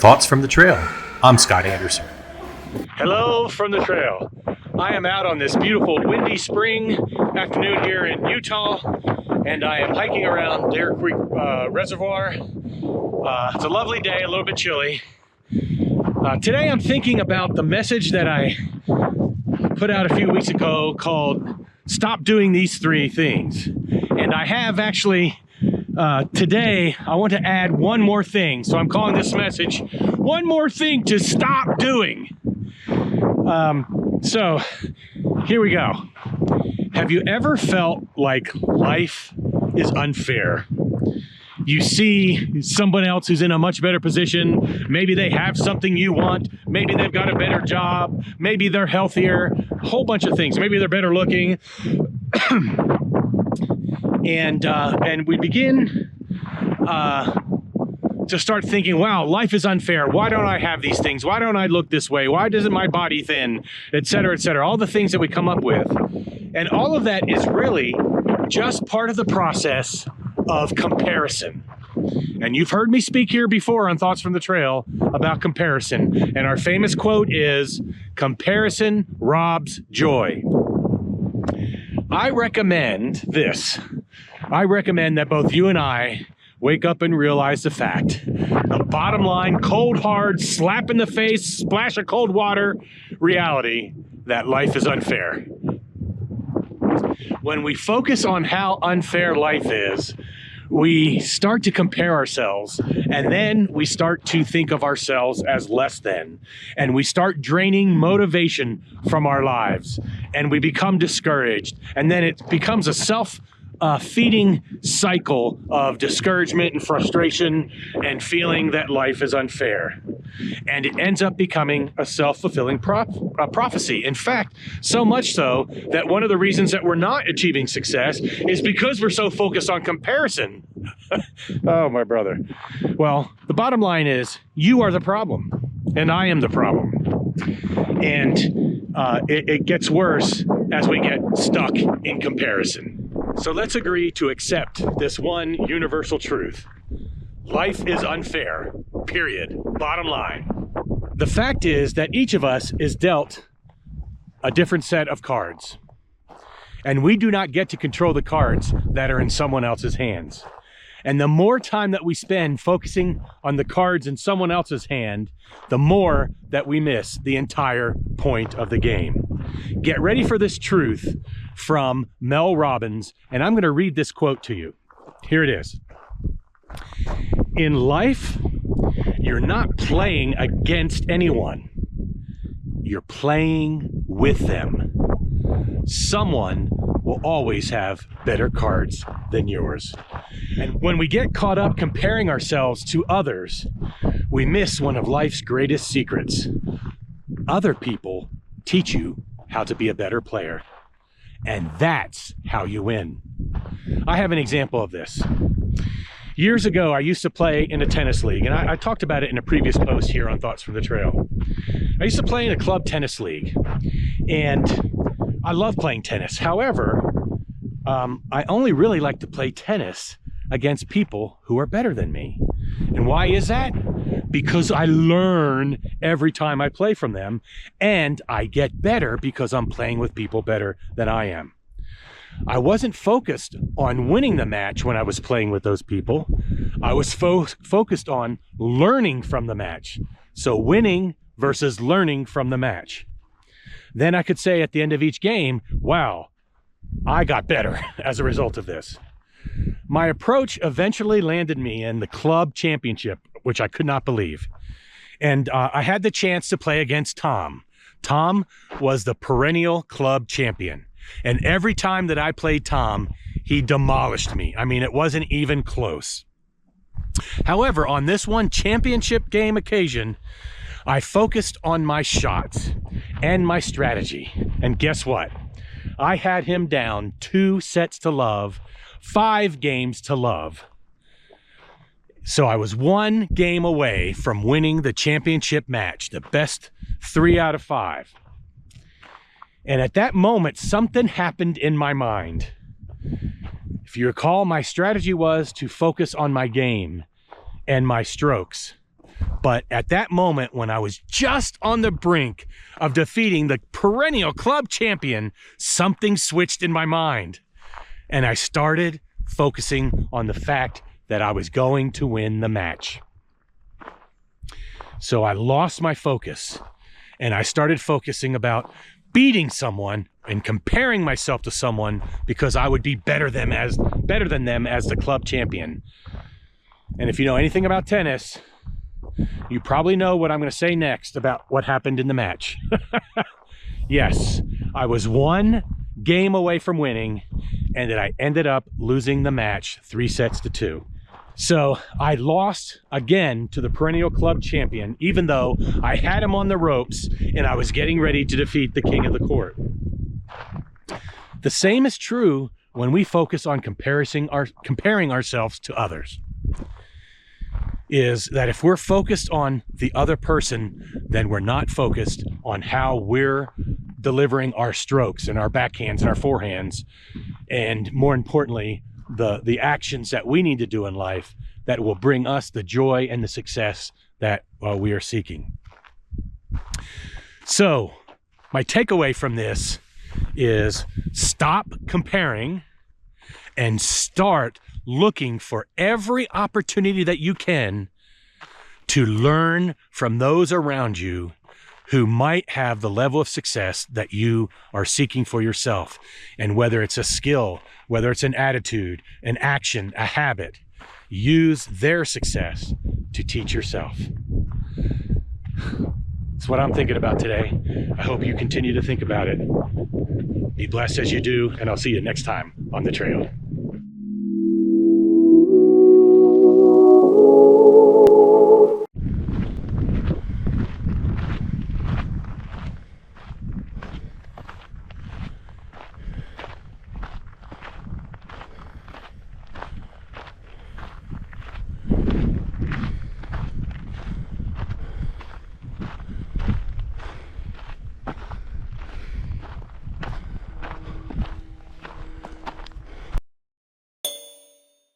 Thoughts from the trail. I'm Scott Anderson. Hello from the trail. I am out on this beautiful windy spring afternoon here in Utah, and I am hiking around Dare Creek Reservoir. It's a lovely day, a little bit chilly. Today I'm thinking about the message that I put out a few weeks ago called Stop Doing These Three Things. And I have actually, today I want to add one more thing. So I'm calling this message, One More Thing to Stop Doing. So here we go. Have you ever felt like life is unfair? You see someone else who's in a much better position. Maybe they have something you want. Maybe they've got a better job. Maybe they're healthier. A whole bunch of things. Maybe they're better looking. And we begin to start thinking, wow, life is unfair. Why don't I have these things? Why don't I look this way? Why doesn't my body thin? Et cetera, et cetera. All the things that we come up with. And all of that is really just part of the process of comparison. And you've heard me speak here before on Thoughts from the Trail about comparison. And our famous quote is, comparison robs joy. I recommend this. I recommend that both you and I wake up and realize the fact. The bottom line, cold, hard, slap in the face, splash of cold water reality that life is unfair. When we focus on how unfair life is, we start to compare ourselves, and then we start to think of ourselves as less than, and we start draining motivation from our lives, and we become discouraged, and then it becomes a self-feeding cycle of discouragement and frustration and feeling that life is unfair. And it ends up becoming a self-fulfilling prophecy. In fact, so much so that one of the reasons that we're not achieving success is because we're so focused on comparison. Oh, my brother. Well, the bottom line is you are the problem and I am the problem. And it gets worse as we get stuck in comparison. So let's agree to accept this one universal truth. Life is unfair, period. Bottom line. The fact is that each of us is dealt a different set of cards. And we do not get to control the cards that are in someone else's hands. And the more time that we spend focusing on the cards in someone else's hand, the more that we miss the entire point of the game. Get ready for this truth from Mel Robbins, and I'm going to read this quote to you. Here it is. In life, you're not playing against anyone. You're playing with them. Someone will always have better cards than yours. And when we get caught up comparing ourselves to others, we miss one of life's greatest secrets. Other people teach you how to be a better player. And that's how you win. I have an example of this. Years ago, I used to play in a tennis league, and I talked about it in a previous post here on Thoughts from the Trail. I used to play in a club tennis league, and I love playing tennis. However, I only really like to play tennis against people who are better than me. And why is that? Because I learn every time I play from them, and I get better because I'm playing with people better than I am. I wasn't focused on winning the match when I was playing with those people. I was focused on learning from the match. So winning versus learning from the match. Then I could say at the end of each game, wow, I got better as a result of this. My approach eventually landed me in the club championship, which I could not believe. And I had the chance to play against Tom. Tom was the perennial club champion. And every time that I played Tom, he demolished me. I mean, it wasn't even close. However, on this one championship game occasion, I focused on my shots and my strategy. And guess what? I had him down 2 sets to love, 5 games to love. So I was 1 game away from winning the championship match, the best 3 out of 5. And at that moment, something happened in my mind. If you recall, my strategy was to focus on my game and my strokes. But at that moment, when I was just on the brink of defeating the perennial club champion, something switched in my mind. And I started focusing on the fact that I was going to win the match. So I lost my focus and I started focusing about beating someone and comparing myself to someone because I would be better than them as the club champion. And if you know anything about tennis, you probably know what I'm going to say next about what happened in the match. Yes, I was one game away from winning, and then I ended up losing the match 3-2. So I lost again to the perennial club champion, even though I had him on the ropes and I was getting ready to defeat the king of the court. The same is true when we focus on comparing ourselves to others. Is that if we're focused on the other person, then we're not focused on how we're delivering our strokes and our backhands and our forehands, and more importantly, the actions that we need to do in life that will bring us the joy and the success that we are seeking. So my takeaway from this is stop comparing and start looking for every opportunity that you can to learn from those around you who might have the level of success that you are seeking for yourself. And whether it's a skill, whether it's an attitude, an action, a habit, use their success to teach yourself. That's what I'm thinking about today. I hope you continue to think about it. Be blessed as you do, and I'll see you next time on the trail.